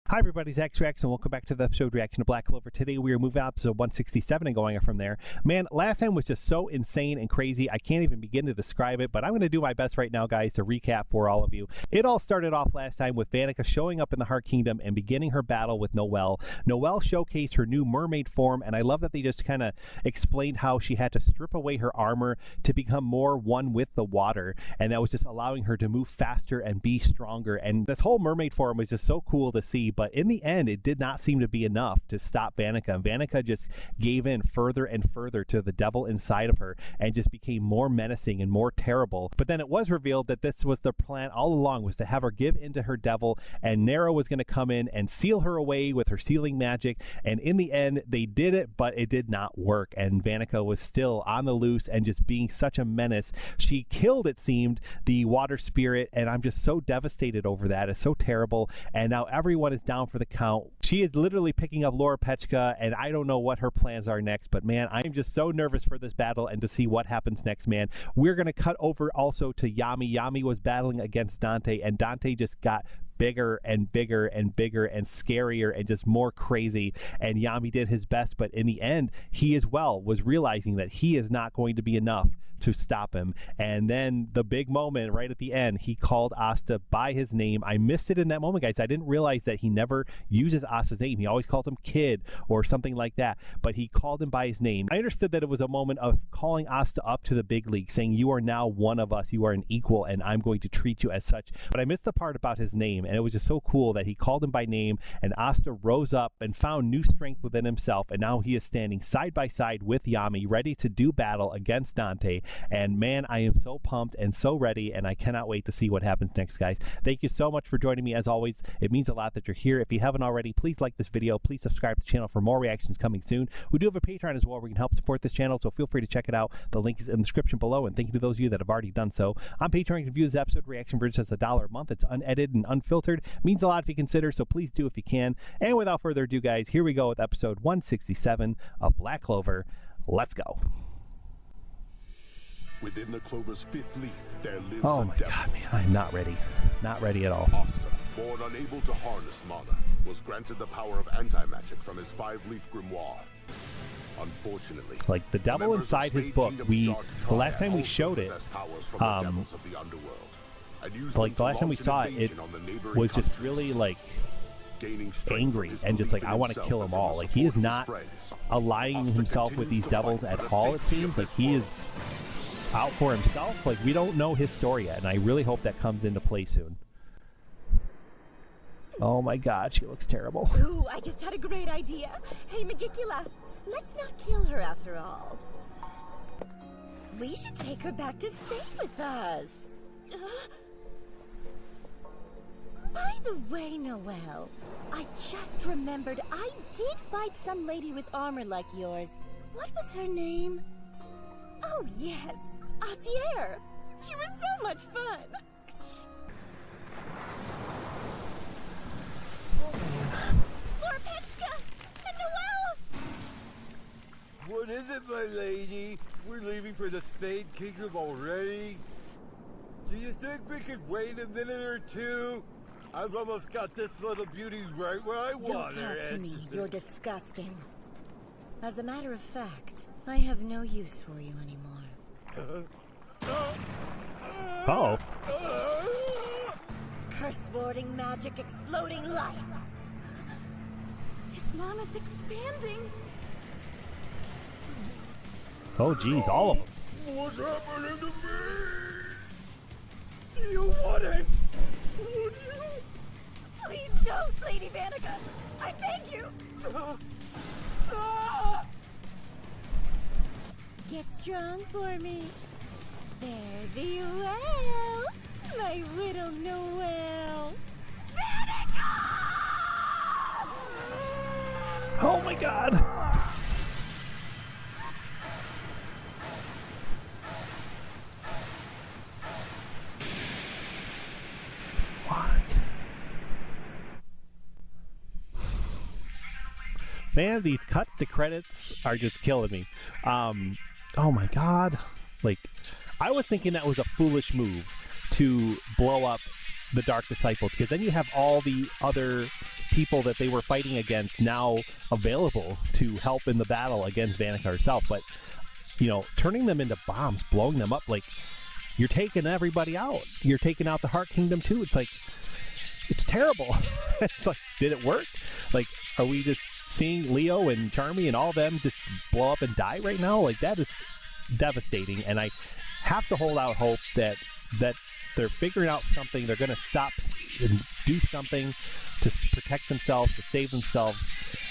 Hi everybody, Zach's Reaction, and welcome back to the episode reaction to Black Clover. Today we are moving up to 167 and going up from there. Man, last time was just so insane and crazy, I can't even begin to describe it, but I'm going to do my best right now, guys, to recap for all of you. It all started off last time with Vanica showing up in the Heart Kingdom and beginning her battle with Noelle. Noelle showcased her new mermaid form, and I love that they just kind of explained how she had to strip away her armor to become more one with the water, and that was just allowing her to move faster and be stronger. And this whole mermaid form was just so cool to see. But in the end, it did not seem to be enough to stop Vanica. And Vanica just gave in further and further to the devil inside of her and just became more menacing and more terrible. But then it was revealed that this was the plan all along, was to have her give into her devil, and Nero was going to come in and seal her away with her sealing magic. And in the end, they did it, but it did not work. And Vanica was still on the loose and just being such a menace. She killed, it seemed, the water spirit, and I'm just so devastated over that. It's so terrible. And now everyone is down for the count. She is literally picking up Laura Pechka, and I don't know what her plans are next, but man, I'm just so nervous for this battle and to see what happens next, man. We're going to cut over also to Yami. Yami was battling against Dante, and Dante just got bigger and bigger and bigger and scarier and just more crazy, and Yami did his best, but in the end, he as well was realizing that he is not going to be enough to stop him. And then the big moment right at the end, he called Asta by his name. I missed it in that moment, guys. I didn't realize that he never uses Asta's name. He always calls him kid or something like that, but he called him by his name. I understood that it was a moment of calling Asta up to the big league, saying, you are now one of us, you are an equal, and I'm going to treat you as such. But I missed the part about his name, and it was just so cool that he called him by name, and Asta rose up and found new strength within himself, and now he is standing side by side with Yami, ready to do battle against Dante. And man, I am so pumped and so ready, and I cannot wait to see what happens next, guys. Thank you so much for joining me. As always, it means a lot that you're here. If you haven't already, please like this video. Please subscribe to the channel for more reactions coming soon. We do have a Patreon as well where you can help support this channel, so feel free to check it out. The link is in the description below, and thank you to those of you that have already done so. On Patreon, you can view this episode reaction for just $1 a month. It's unedited and unfiltered. It means a lot if you consider, so please do if you can. And without further ado, guys, here we go with episode 167 of Black Clover. Let's go. Within the Clover's fifth leaf, there lives Oh a my devil. god, man, I'm not ready. Not ready at all. Asta, born unable to harness mana, was granted the power of anti-magic from his five-leaf grimoire. Unfortunately, Like the devil inside his book, the last time we showed it, like the last time we saw it, it was just really like angry and just like, I want to kill them all. Like he is not aligning himself with these devils at all, it seems. Like he is out for himself. Like we don't know his story yet, and I really hope that comes into play soon. Oh my god, she looks terrible. Ooh, I just had a great idea. Hey, Magicula, let's not kill her after all. We should take her back to stay with us. By the way, Noelle, I just remembered I did fight some lady with armor like yours. What was her name? Oh, yes, Arcel. She was so much fun. Laura Pechka and Noelle! What is it, my lady? We're leaving for the Spade Kingdom already? Do you think we could wait a minute or two? I've almost got this little beauty right where I want her. Don't talk to me. You're disgusting. As a matter of fact, I have no use for you anymore. Oh. Curse-warding magic, exploding life. His mama's expanding. Oh geez, all of them. What's happening to me? You wouldn't! Would you? Please don't, Lady Vanica. I beg you. Get strong for me. Fare thee well, my little Noelle. Vanica! Oh my god. What? Man, these cuts to credits are just killing me. Oh my god. Like, I was thinking that was a foolish move to blow up the Dark Disciples, because then you have all the other people that they were fighting against now available to help in the battle against Vanica herself. But, you know, turning them into bombs, blowing them up, like, you're taking everybody out. You're taking out the Heart Kingdom, too. It's like, it's terrible. It's like, did it work? Like, are we just seeing Leo and Charmy and all of them just blow up and die right now? Like, that is devastating. And I have to hold out hope that they're figuring out something. They're going to stop and do something to protect themselves, to save themselves.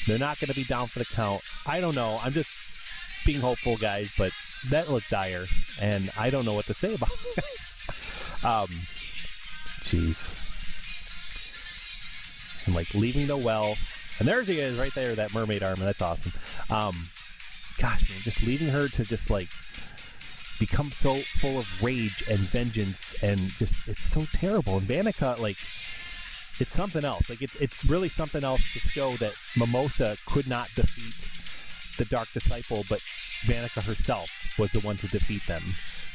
They're not going to be down for the count. I don't know. I'm just being hopeful, guys, but that looked dire, and I don't know what to say about it. Jeez. And, like, leaving the well. And there she is right there, that mermaid armor. That's awesome. Gosh, man, just leaving her to just, like, become so full of rage and vengeance, and just, it's so terrible. And Vanica, like, it's something else. Like, it's really something else to show that Mimosa could not defeat the Dark Disciple, but Vanica herself was the one to defeat them,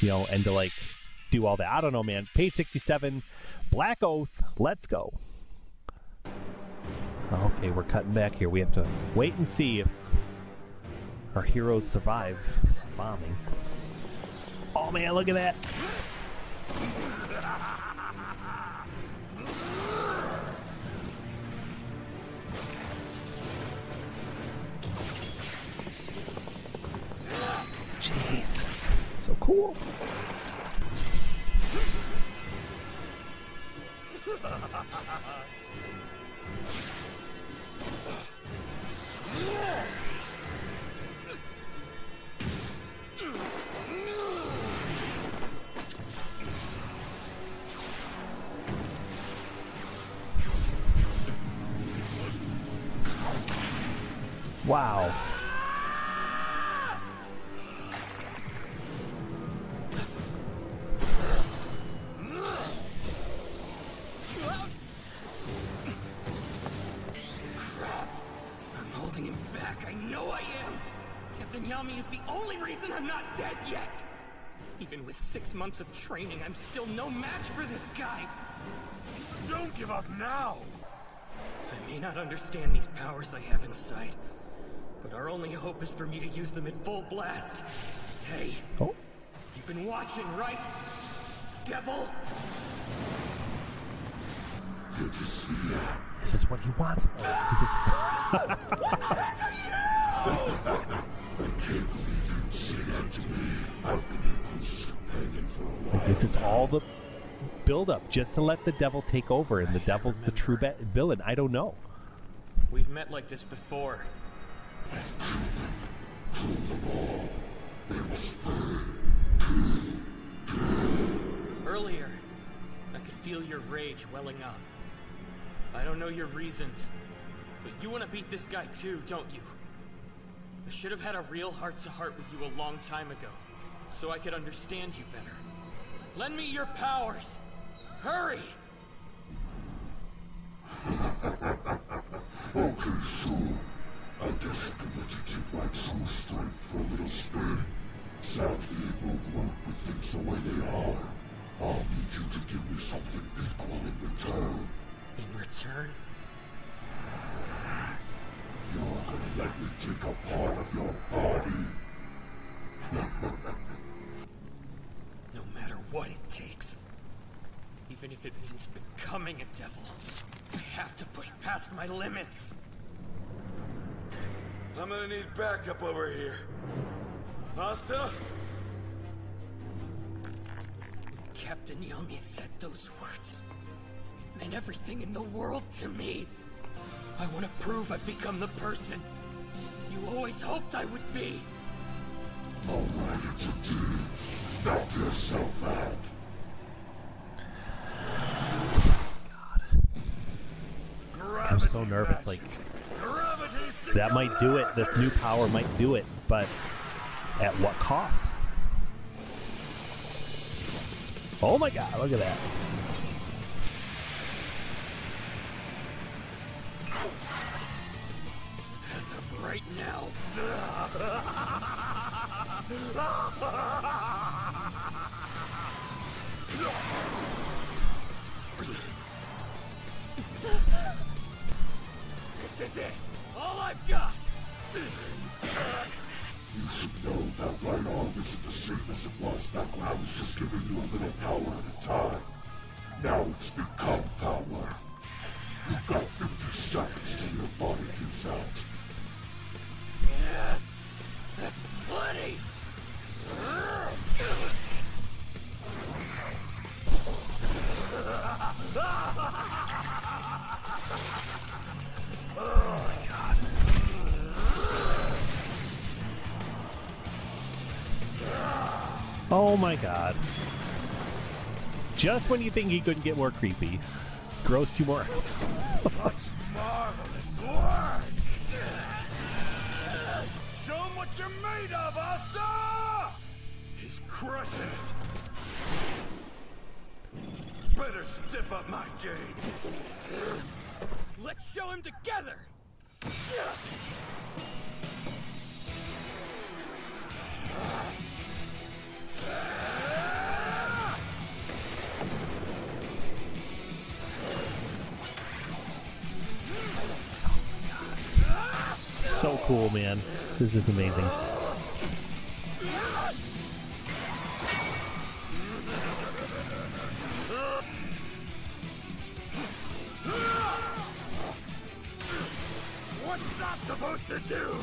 you know, and to, like, do all that. I don't know, man. Page 67, Black Oath, let's go. Okay, we're cutting back here. We have to wait and see if our heroes survive bombing. Oh man, look at that. Jeez, so cool. Wow. I'm holding him back. I know I am. Captain Yami is the only reason I'm not dead yet. Even with 6 months of training, I'm still no match for this guy. Don't give up now! I may not understand these powers I have inside, but our only hope is for me to use them at full blast. Hey, Oh. you've been watching, right? Devil? Is this what he wants, though? Is this... What the heck are you? Like, this is all the build-up just to let the devil take over, and the devil's the true villain. I don't know. We've met like this before. Earlier, I could feel your rage welling up. I don't know your reasons, but you want to beat this guy too, don't you? I should have had a real heart-to-heart with you a long time ago, so I could understand you better. Lend me your powers! Hurry! In return? No matter what it takes. Even if it means becoming a devil, I have to push past my limits. I'm gonna need backup over here. Asta? Captain Yami said those words. It meant everything in the world to me. I want to prove I've become the person you always hoped I would be. I'm so nervous. Like, that might do it. This new power might do it, but at what cost? Oh my god, look at that. As of right now. It's become power. You've got 50 seconds till your body gives out. Yeah, that's plenty. Oh my god. Just when you think he couldn't get more creepy, grows 2 more arrows. Marvelous work! Show him what you're made of, Asta! He's crushing it. Better step up my game. Let's show him together. So cool, man. This is amazing. What's that supposed to do?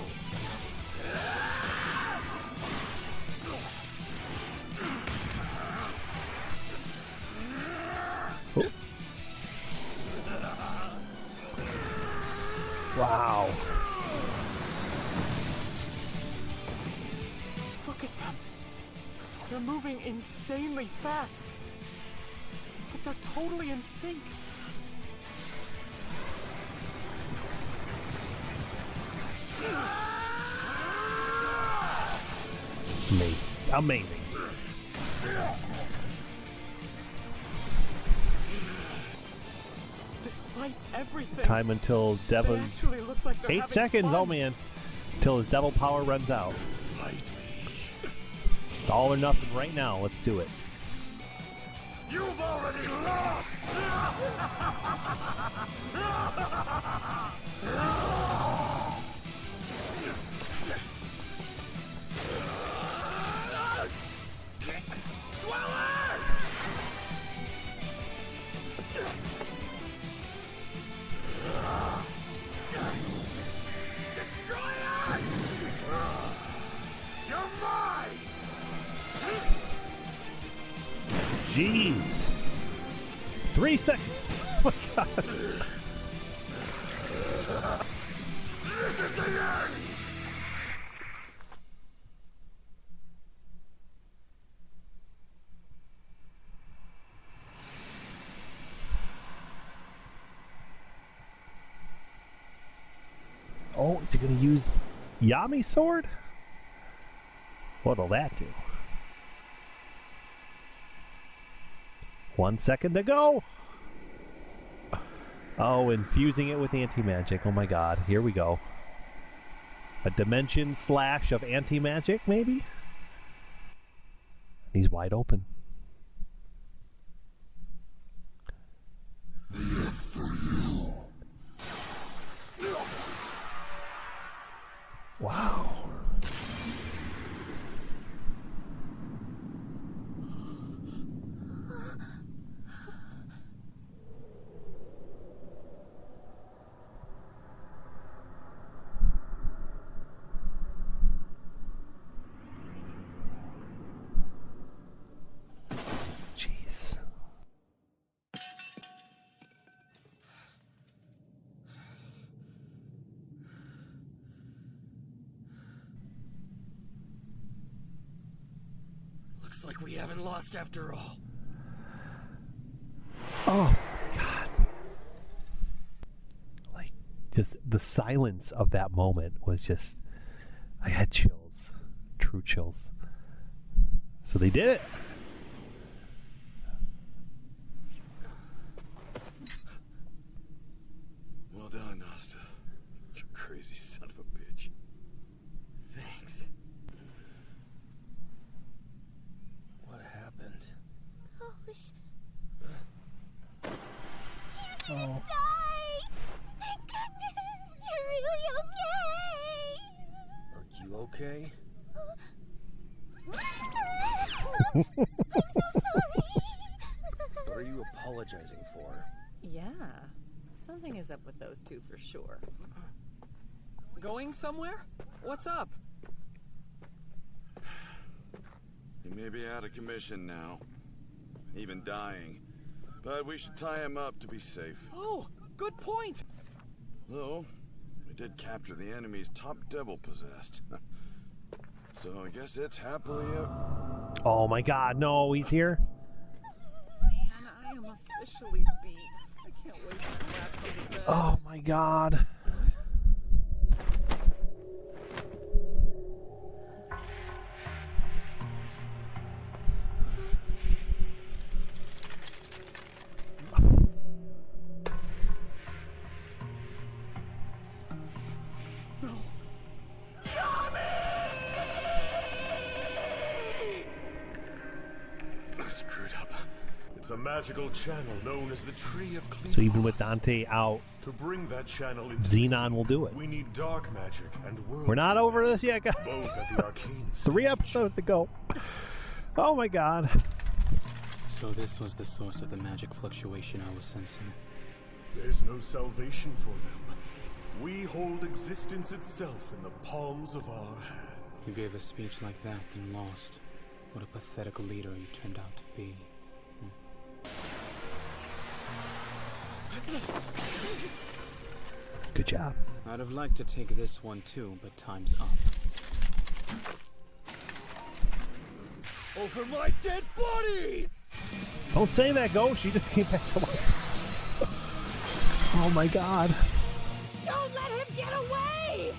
Oh. Wow. Look at them. They're moving insanely fast. But they're totally in sync. Amazing. Amazing. Despite everything, Time until they Devil's actually look like they're 8 having seconds. fun. Oh man. Till his devil power runs out. Fight me. It's all or nothing right now. Let's do it. You've already lost! Jeez. 3 seconds. Oh my god. Oh, is he going to use Yami's sword? What'll that do? 1 second to go. Oh, infusing it with anti-magic. Oh my god, here we go. A dimension slash of anti-magic, maybe? He's wide open. Wow. Jeez. Looks like we haven't lost after all. Oh god. Like, just the silence of that moment was just, I had chills. True chills. So they did it. Well done, Asta. You crazy son of a bitch. Thanks. What happened? Oh, Oh. die! Thank goodness! You're really okay! Are you okay? I'm so sorry! What are you apologizing for? Yeah, something is up with those two for sure. Going somewhere? What's up? He may be out of commission now, even dying, but we should tie him up to be safe. Oh, good point! Though, we did capture the enemy's top devil possessed. So I guess it's happily out. Oh my god, no, he's here. Man, I am officially beat. I can't wait to collapse into bed. Oh my god. It's a magical channel known as the Tree of Clean. So even with Dante out, To bring that channel into Xenon will do it. we need dark magic and world. We're not over this yet, guys. Both at the arcane 3 episodes to go. Oh my god. So this was the source of the magic fluctuation I was sensing. There's no salvation for them. We hold existence itself in the palms of our hands. You gave a speech like that and lost. What a pathetic leader you turned out to be. Good job. I'd have liked to take this one too, but time's up. Over my dead body! Don't say that, Ghost. She just came back to life. Oh my god. Don't let him get away!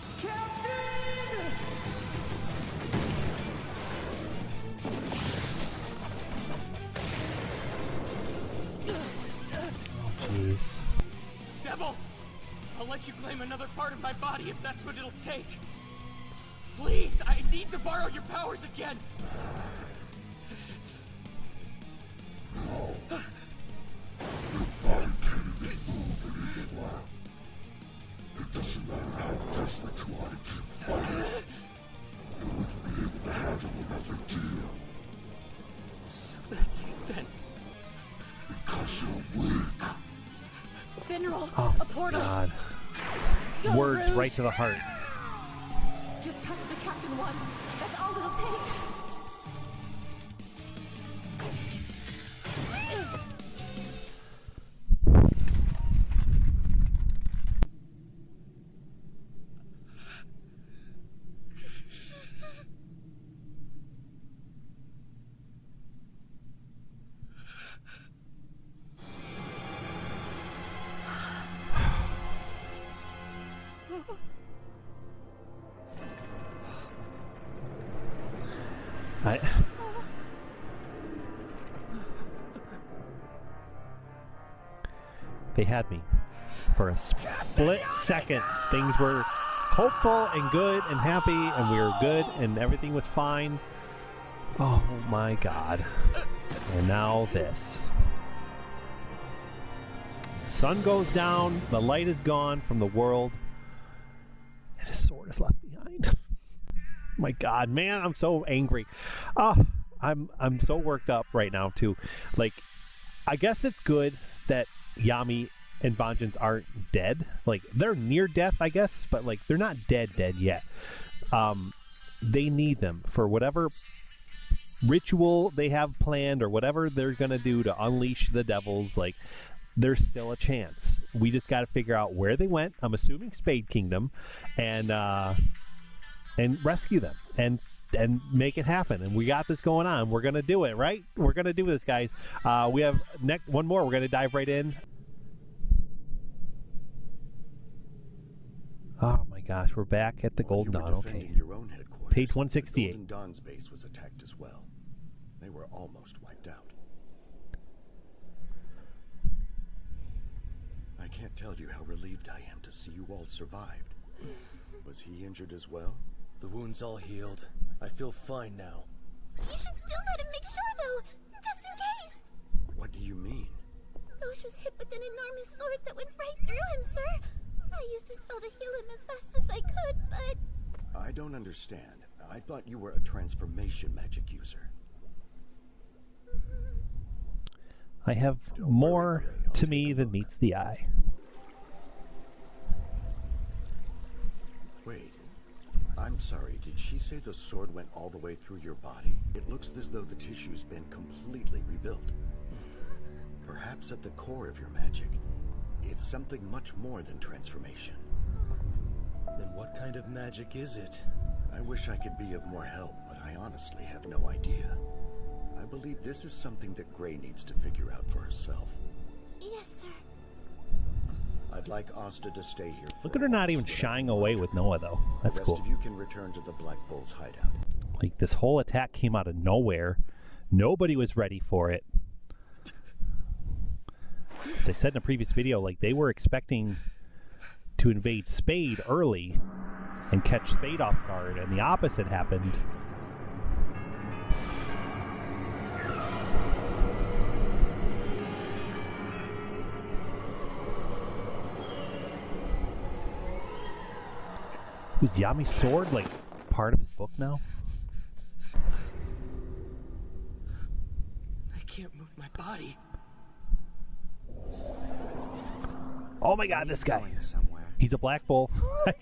Jeez. Devil! I'll let you claim another part of my body if that's what it'll take. Please, I need to borrow your powers again. So that's it then. Mineral, Oh a portal. god. Go, Words Rouge. right to the heart. Just touch the captain once. That's all it'll take. They had me for a split second. Things were hopeful and good and happy, and we were good, and everything was fine. Oh my god. And now this. Sun goes down, the light is gone from the world, and his sword is left behind. My god, man, I'm so angry. I'm so worked up right now too. Like, I guess it's good that Yami and Vengeance aren't dead. Like, they're near death, I guess, but like they're not dead yet. They need them for whatever ritual they have planned or whatever they're gonna do to unleash the devils. Like, there's still a chance. We just got to figure out where they went. I'm assuming Spade Kingdom, and rescue them and make it happen. And we got this going on. We're gonna do it, right? We're gonna do this, guys. We have one more. We're gonna dive right in. Oh my gosh, we're back at the Golden Dawn. Okay, your own headquarters, page 168. Golden Dawn's base was attacked as well. They were almost wiped out. I can't tell you how relieved I am to see you all survived. Was he injured as well? The wound's all healed. I feel fine now. You should still let him make sure, though, just in case. What do you mean? Dosh was hit with an enormous sword that went right through him, sir. I used a spell to heal him as fast as I could, but... I don't understand. I thought you were a transformation magic user. I have more to me than meets the eye. Wait. I'm sorry, did she say the sword went all the way through your body? It looks as though the tissue's been completely rebuilt. Perhaps at the core of your magic, it's something much more than transformation. Then what kind of magic is it? I wish I could be of more help, but I honestly have no idea. I believe this is something that Gray needs to figure out for herself. Yes, sir. I'd like Asta to stay here. Look at her not even shying away with Noah, though. That's cool. The rest of you can return to the Black Bull's hideout. Like, this whole attack came out of nowhere. Nobody was ready for it. As I said in a previous video, like, they were expecting to invade Spade early and catch Spade off guard, and the opposite happened. Was Yami's sword, like, part of his book now? I can't move my body. Oh my god, this guy. He's a Black Bull. I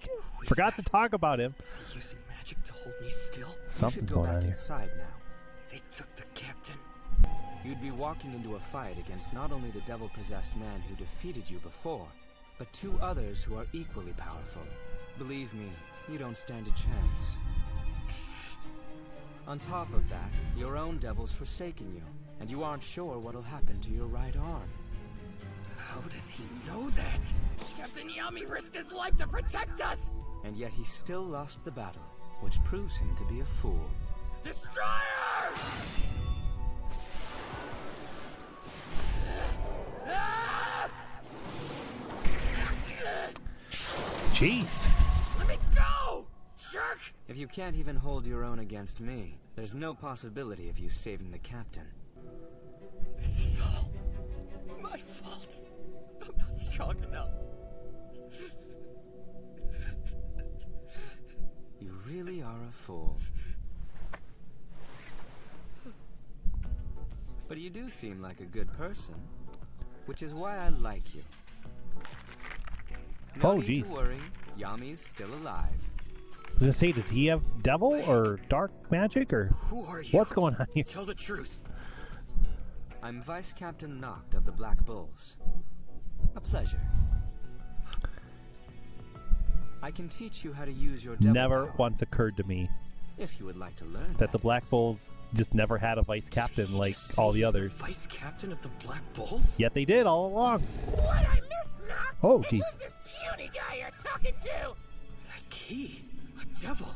forgot to talk about him. Is he using magic to hold me still? Something's going on here. Inside now. They took the captain. You'd be walking into a fight against not only the devil-possessed man who defeated you before, but two others who are equally powerful. Believe me, you don't stand a chance. On top of that, your own devil's forsaken you, and you aren't sure what'll happen to your right arm. How does he know that? Captain Yami risked his life to protect us! And yet he still lost the battle, which proves him to be a fool. Destroyer! Jeez. Let me go! Jerk! If you can't even hold your own against me, there's no possibility of you saving the captain. This is all my fault. I'm not strong enough. You really are a fool. But you do seem like a good person, which is why I like you. No need to worry, Yami's still alive. I was gonna say, does he have devil or dark magic, or who are you? What's going on here? Tell the truth. I'm Vice Captain Noct of the Black Bulls. A pleasure. I can teach you how to use your devil Never power, once occurred to me if you would like to learn that the Black Bulls just never had a vice captain like all the others. Vice captain of the Black Bulls? Yet they did all along. What I missed, Noct? Oh, jeez. Who's this puny guy you're talking to? That key. A devil.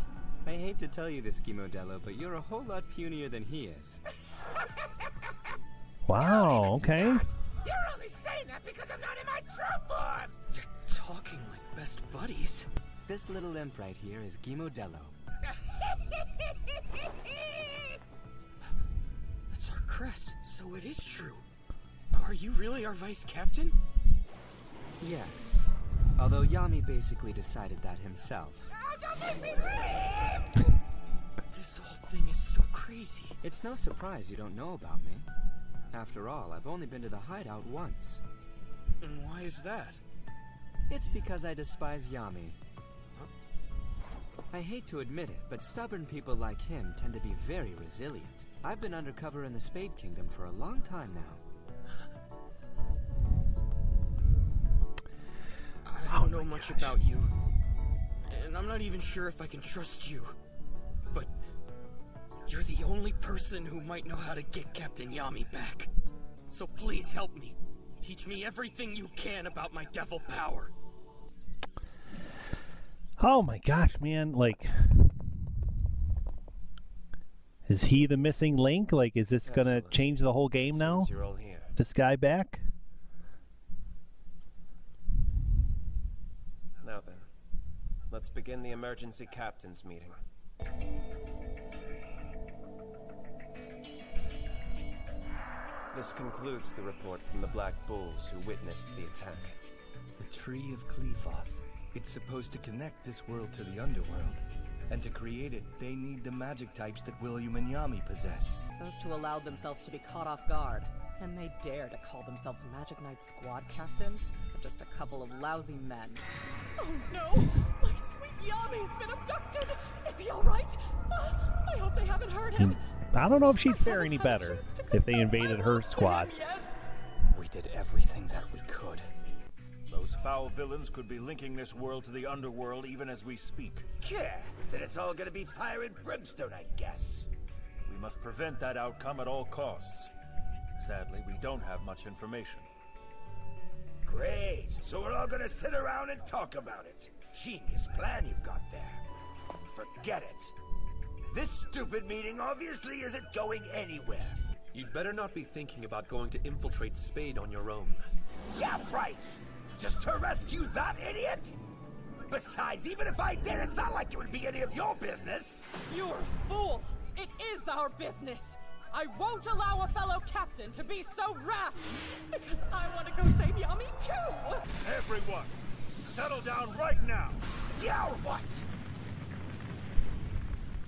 I hate to tell you this, Modello, but you're a whole lot punier than he is. Wow, okay. You're only saying that because I'm not in my true form! You're talking like best buddies. This little imp right here is Modello. That's our crest, so it is true. Are you really our vice captain? Yes. Although Yami basically decided that himself. Oh, don't make me leave! This whole thing is so crazy. It's no surprise you don't know about me. After all, I've only been to the hideout once. And why is that? It's because I despise Yami. I hate to admit it, but stubborn people like him tend to be very resilient. I've been undercover in the Spade Kingdom for a long time now. I don't know much about you, and I'm not even sure if I can trust you. But you're the only person who might know how to get Captain Yami back. So please help me. Teach me everything you can about my devil power. Oh my gosh, man, like, is he the missing link? Like, is this gonna change the whole game now? You're all here. This guy back? Now then, let's begin the emergency captain's meeting. This concludes the report from the Black Bulls who witnessed the attack. The Tree of Qlifoth. It's supposed to connect this world to the underworld. And to create it, they need the magic types that William and Yami possess. Those two allowed themselves to be caught off guard. And they dare to call themselves Magic Knight squad captains? They're just a couple of lousy men. Oh no! My sweet Yami's been abducted! Is he alright? I hope they haven't hurt him. I don't know if she'd fare any better if they invaded her squad. We did everything that we could. Those foul villains could be linking this world to the underworld even as we speak. Yeah, then it's all gonna be fire and brimstone, I guess. We must prevent that outcome at all costs. Sadly, we don't have much information. Great, so we're all gonna sit around and talk about it. Genius plan you've got there. Forget it. This stupid meeting obviously isn't going anywhere. You'd better not be thinking about going to infiltrate Spade on your own. Yeah, right! Just to rescue that idiot? Besides, even if I did, it's not like it would be any of your business! You're a fool! It is our business! I won't allow a fellow captain to be so rash! Because I want to go save Yami too! Everyone, settle down right now! Yeah, or what?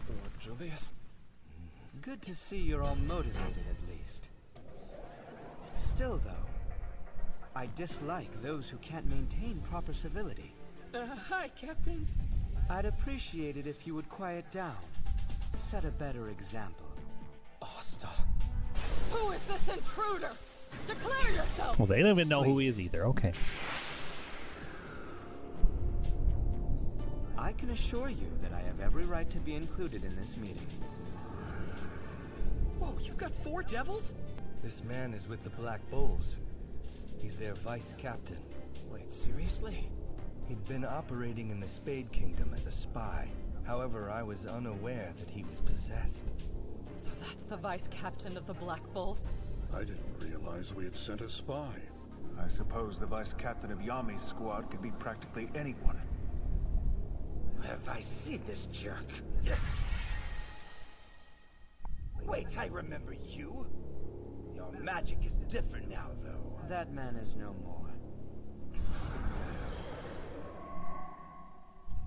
Lord Julius? Good to see you're all motivated at least. Still though, I dislike those who can't maintain proper civility. Hi, Captains. I'd appreciate it if you would quiet down. Set a better example. Asta. Who is this intruder? Declare yourself! Well, they don't even know who he is either. Okay. I can assure you that I have every right to be included in this meeting. Whoa, you've got 4 devils? This man is with the Black Bulls. He's their vice captain. Wait, seriously? He'd been operating in the Spade Kingdom as a spy. However, I was unaware that he was possessed. So that's the vice captain of the Black Bulls? I didn't realize we had sent a spy. I suppose the vice captain of Yami's squad could be practically anyone. Have I seen this jerk? Wait, I remember you. Your magic is different now, though. That man is no more.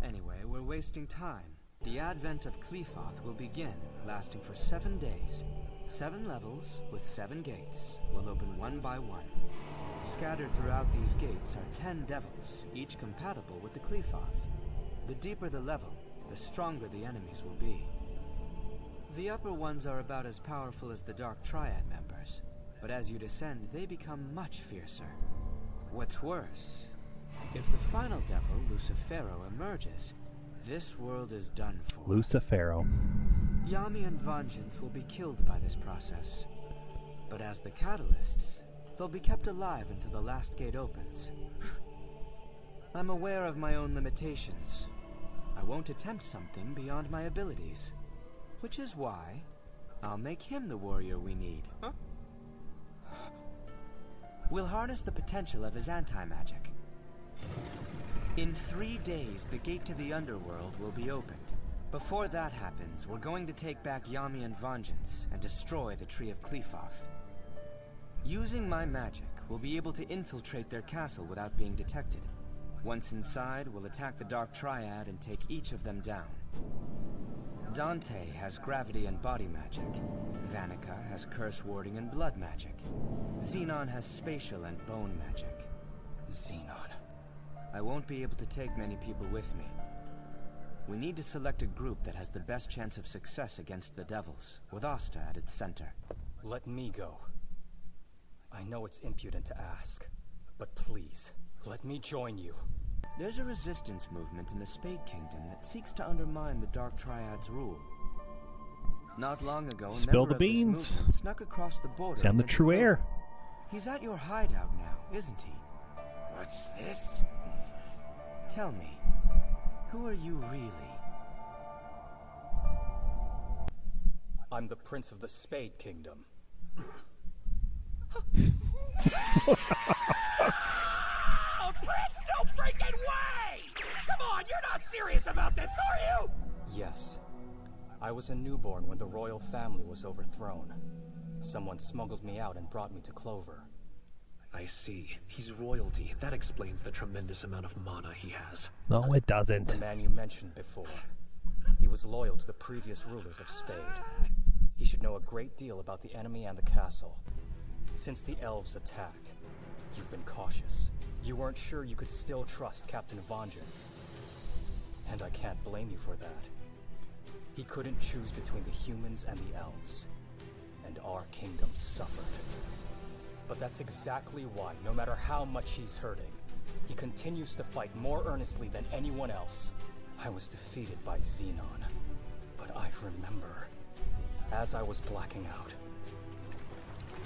Anyway, we're wasting time. The advent of Qlifoth will begin, lasting for 7 days. 7 levels with 7 gates will open one by one. Scattered throughout these gates are 10 devils, each compatible with the Qlifoth. The deeper the level, the stronger the enemies will be. The upper ones are about as powerful as the Dark Triad members, but as you descend, they become much fiercer. What's worse, if the final devil, Lucifero, emerges, this world is done for. Lucifero. Yami and Vengeance will be killed by this process. But as the catalysts, they'll be kept alive until the last gate opens. I'm aware of my own limitations. I won't attempt something beyond my abilities. Which is why I'll make him the warrior we need. Huh? We'll harness the potential of his anti-magic. In 3 days, the gate to the underworld will be opened. Before that happens, we're going to take back Yami and Vengeance and destroy the Tree of Qlifoth. Using my magic, we'll be able to infiltrate their castle without being detected. Once inside, we'll attack the Dark Triad and take each of them down. Dante has gravity and body magic. Vanica has curse warding and blood magic. Xenon has spatial and bone magic. Xenon. I won't be able to take many people with me. We need to select a group that has the best chance of success against the devils, with Asta at its center. Let me go. I know it's impudent to ask, but please, let me join you. There's a resistance movement in the Spade Kingdom that seeks to undermine the Dark Triad's rule. Not long ago, Spill the beans. Snuck across the border. Sound the true air. He's at your hideout now, isn't he? What's this? Tell me, who are you really? I'm the Prince of the Spade Kingdom. Oh, Prince, no freaking way! Come on, you're not serious about this, are you? Yes. I was a newborn when the royal family was overthrown. Someone smuggled me out and brought me to Clover. I see. He's royalty. That explains the tremendous amount of mana he has. No, it doesn't. The man you mentioned before. He was loyal to the previous rulers of Spade. He should know a great deal about the enemy and the castle. Since the elves attacked, you've been cautious. You weren't sure you could still trust Captain Vengeance. And I can't blame you for that. He couldn't choose between the humans and the elves, and our kingdom suffered. But that's exactly why, no matter how much he's hurting, he continues to fight more earnestly than anyone else. I was defeated by Xenon, but I remember, as I was blacking out,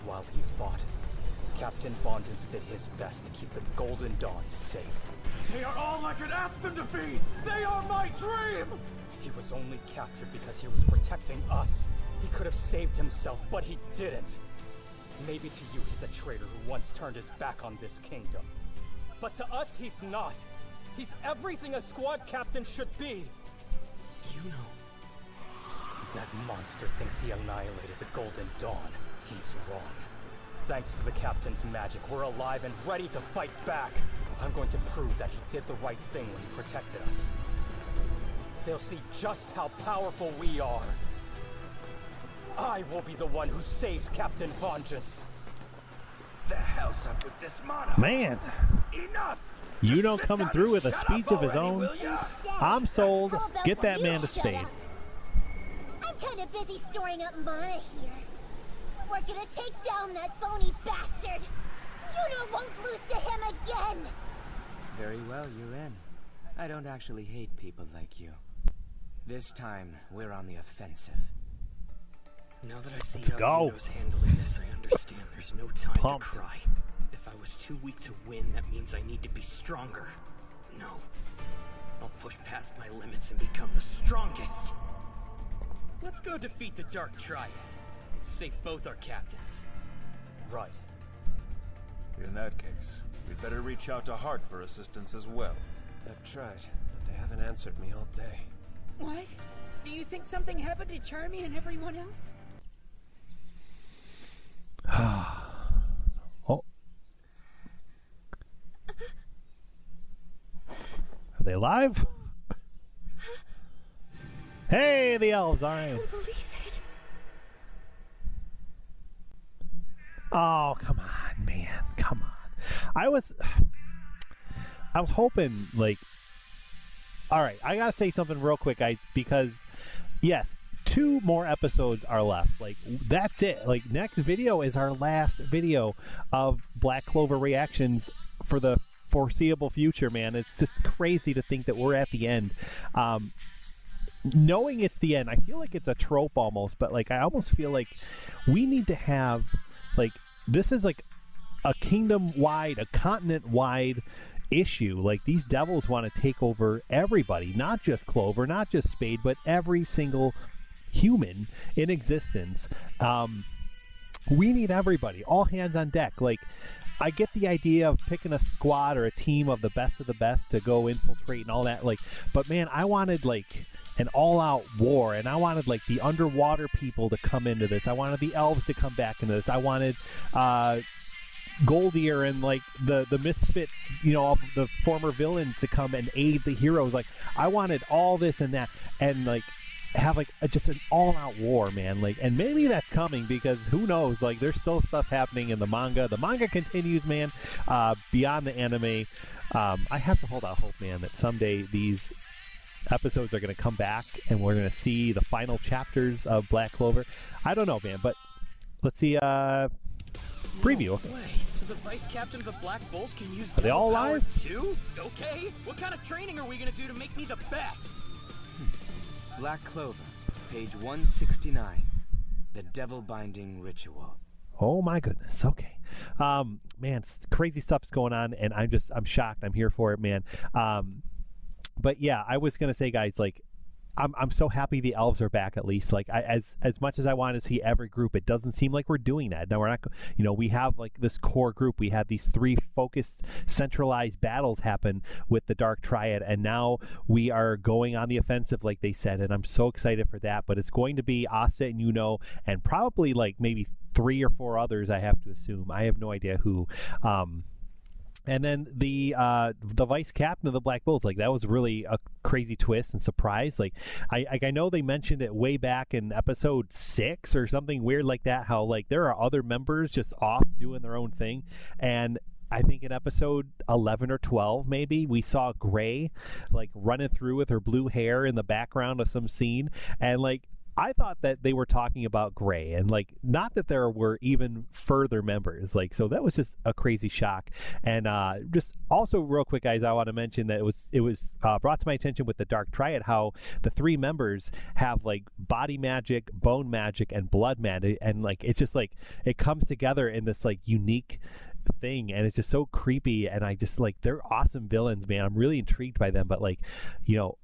while he fought, Captain Vengeance did his best to keep the Golden Dawn safe. They are all I could ask them to be! They are my dream! He was only captured because he was protecting us. He could have saved himself, but he didn't. Maybe to you he's a traitor who once turned his back on this kingdom. But to us he's not. He's everything a squad captain should be. You know. That monster thinks he annihilated the Golden Dawn. He's wrong. Thanks to the captain's magic, we're alive and ready to fight back. I'm going to prove that he did the right thing when he protected us. They'll see just how powerful we are. I will be the one who saves Captain Vengeance. The hell's up with this monarch? Man. Enough! You know, coming through with a speech of his own. I'm sold. Get that man to Spade. I'm kind of busy storing up mana here. We're gonna take down that phony bastard. Juno won't lose to him again. Very well, you're in. I don't actually hate people like you. This time, we're on the offensive. Now that I see Let's how go. Juno's handling this, I understand there's no time to cry. If I was too weak to win, that means I need to be stronger. No. I'll push past my limits and become the strongest. Let's go defeat the Dark Triad. Save both our captains. Right. In that case, we'd better reach out to Hart for assistance as well. I've tried, but they haven't answered me all day. What? Do you think something happened to Charmy and everyone else? Oh. Are they alive? Hey, the elves, all right. Oh, come on, man. Come on. I was hoping, like, all right, I gotta say something real quick, guys, because yes, 2 more episodes are left. Like, that's it. Like, next video is our last video of Black Clover Reactions for the foreseeable future, man. It's just crazy to think that we're at the end. Knowing it's the end, I feel like it's a trope almost, but like I almost feel like we need to have, like, this is like a kingdom-wide, a continent-wide issue. Like, these devils want to take over everybody, not just Clover, not just Spade, but every single human in existence. We need everybody, all hands on deck. Like, I get the idea of picking a squad or a team of the best to go infiltrate and all that, like, but man, I wanted like an all-out war, and I wanted like the underwater people to come into this. I wanted the elves to come back into this. I wanted Goldier and like the misfits, you know, of the former villains to come and aid the heroes. Like, I wanted all this and that, and like have like just an all-out war, man. Like, and maybe that's coming, because who knows, like, there's still stuff happening in the manga continues, man, beyond the anime. I have to hold out hope, man, that someday these episodes are going to come back and we're going to see the final chapters of Black Clover. I don't know, man, but let's see preview. No way. So the vice captain of the Black Bulls can use Are they all power alive? too? Okay. What kind of training are we going to do to make me the best? Black Clover, page 169. The Devil Binding Ritual. Oh my goodness. Okay. Man, crazy stuff's going on, and I'm shocked. I'm here for it, man. But yeah, I was gonna say, guys, like, I'm so happy the elves are back, at least. Like, as much as I want to see every group, it doesn't seem like we're doing that. Now, we're not, you know, we have like this core group. We had these 3 focused, centralized battles happen with the Dark Triad, and now we are going on the offensive, like they said, and I'm so excited for that. But it's going to be Asta and Yuno, and probably like maybe 3 or 4 others, I have to assume. I have no idea who. And then the vice captain of the Black Bulls, like that was really a crazy twist and surprise. Like I know they mentioned it way back in episode 6 or something weird like that, how like there are other members just off doing their own thing. And I think in episode 11 or 12, maybe, we saw Gray like running through with her blue hair in the background of some scene. And like, I thought that they were talking about Gray, and like, not that there were even further members. Like, so that was just a crazy shock. And just also real quick, guys, I want to mention that it was brought to my attention with the Dark Triad how the 3 members have like body magic, bone magic, and blood magic, and like it's just like it comes together in this like unique thing, and it's just so creepy. And I just like, they're awesome villains, man. I'm really intrigued by them. But like, you know,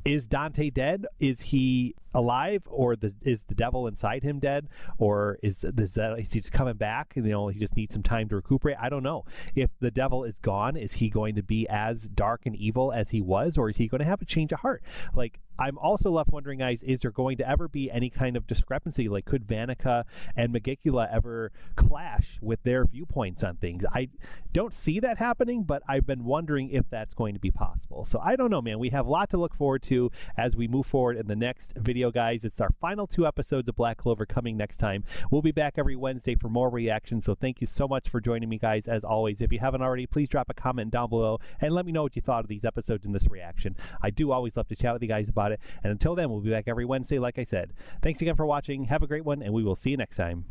is Dante dead? Is he alive, or is the devil inside him dead, or is he just coming back? You know, he just needs some time to recuperate. I don't know. If the devil is gone, is he going to be as dark and evil as he was, or is he going to have a change of heart? Like, I'm also left wondering, guys, is there going to ever be any kind of discrepancy? Like, could Vanica and Magicula ever clash with their viewpoints on things? I don't see that happening, but I've been wondering if that's going to be possible. So I don't know, man. We have a lot to look forward to as we move forward in the next video, guys. It's our final 2 episodes of Black Clover coming next time. We'll be back every Wednesday for more reactions, so thank you so much for joining me, guys. As always, if you haven't already, please drop a comment down below and let me know what you thought of these episodes in this reaction. I do always love to chat with you guys about it, and until then, we'll be back every Wednesday, like I said. Thanks again for watching. Have a great one, and we will see you next time.